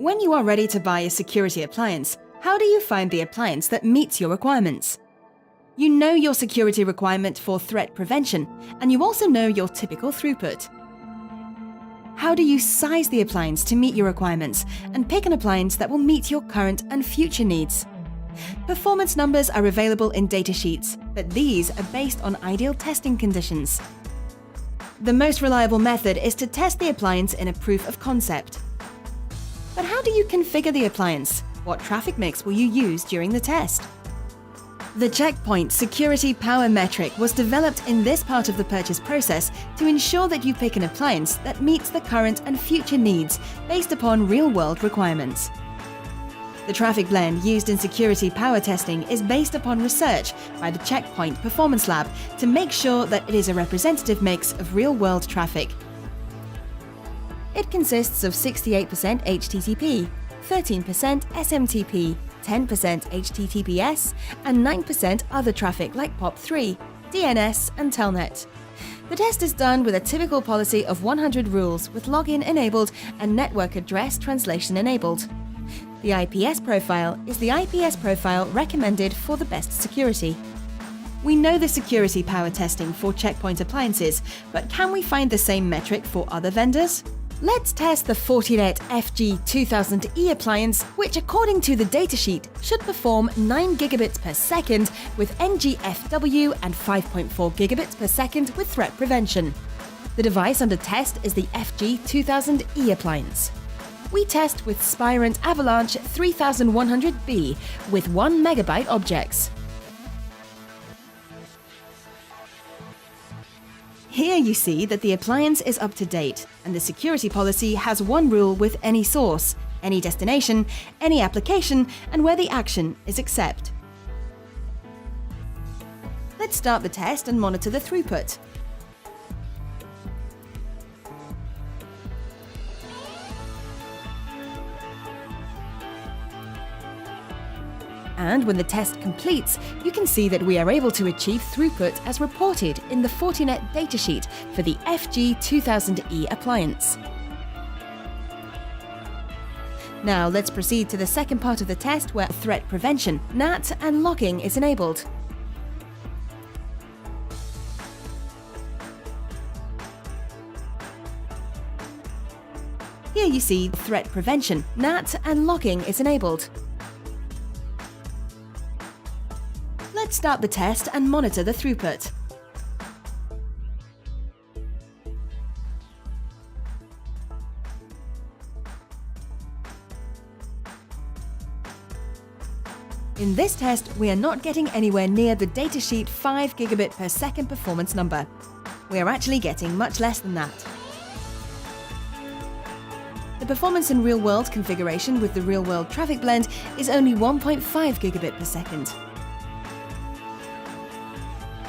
When you are ready to buy a security appliance, how do you find the appliance that meets your requirements? You know your security requirement for threat prevention, and you also know your typical throughput. How do you size the appliance to meet your requirements and pick an appliance that will meet your current and future needs? Performance numbers are available in datasheets, but these are based on ideal testing conditions. The most reliable method is to test the appliance in a proof of concept. But how do you configure the appliance? What traffic mix will you use during the test? The Checkpoint Security Power Metric was developed in this part of the purchase process to ensure that you pick an appliance that meets the current and future needs based upon real-world requirements. The traffic blend used in security power testing is based upon research by the Checkpoint Performance Lab to make sure that it is a representative mix of real-world traffic. It consists of 68% HTTP, 13% SMTP, 10% HTTPS, and 9% other traffic like POP3, DNS, and Telnet. The test is done with a typical policy of 100 rules with login enabled and network address translation enabled. The IPS profile is the IPS profile recommended for the best security. We know the security power testing for Checkpoint appliances, but can we find the same metric for other vendors? Let's test the Fortinet SG15600 appliance, which according to the datasheet should perform 9 gigabits per second with NGFW and 5.4 gigabits per second with threat prevention. The device under test is the FG15600 appliance. We test with Spirent Avalanche 3100B with 1 megabyte objects. Here you see that the appliance is up to date, and the security policy has one rule with any source, any destination, any application, and where the action is accept. Let's start the test and monitor the throughput. And when the test completes, you can see that we are able to achieve throughput as reported in the Fortinet datasheet for the FG15600 appliance. Now let's proceed to the second part of the test where threat prevention, NAT, and logging is enabled. Here you see threat prevention, NAT, and logging is enabled. Let's start the test and monitor the throughput. In this test, we are not getting anywhere near the datasheet 5 gigabit per second performance number. We are actually getting much less than that. The performance in real-world configuration with the real-world traffic blend is only 1.5 gigabit per second.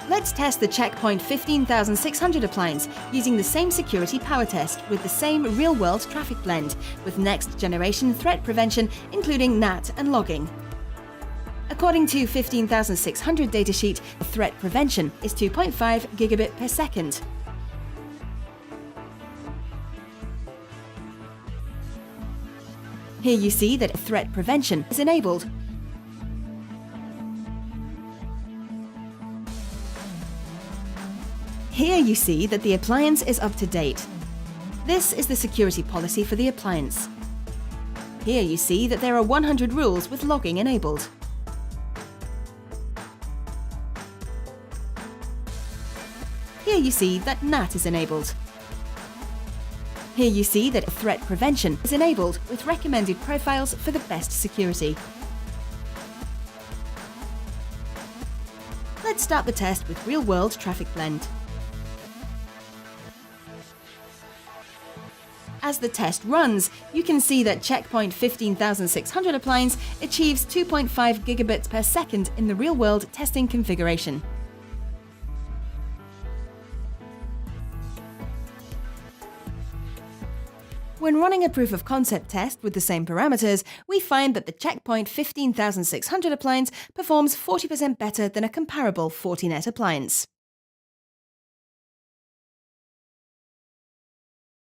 Let's test the Checkpoint 15600 appliance using the same security power test with the same real-world traffic blend with next-generation threat prevention including NAT and logging. According to 15600 datasheet, threat prevention is 2.5 gigabit per second. Here you see that threat prevention is enabled. Here you see that the appliance is up to date. This is the security policy for the appliance. Here you see that there are 100 rules with logging enabled. Here you see that NAT is enabled. Here you see that threat prevention is enabled with recommended profiles for the best security. Let's start the test with real-world traffic blend. As the test runs, you can see that Checkpoint 15600 appliance achieves 2.5 gigabits per second in the real-world testing configuration. When running a proof of concept test with the same parameters, we find that the Checkpoint 15600 appliance performs 40% better than a comparable Fortinet appliance.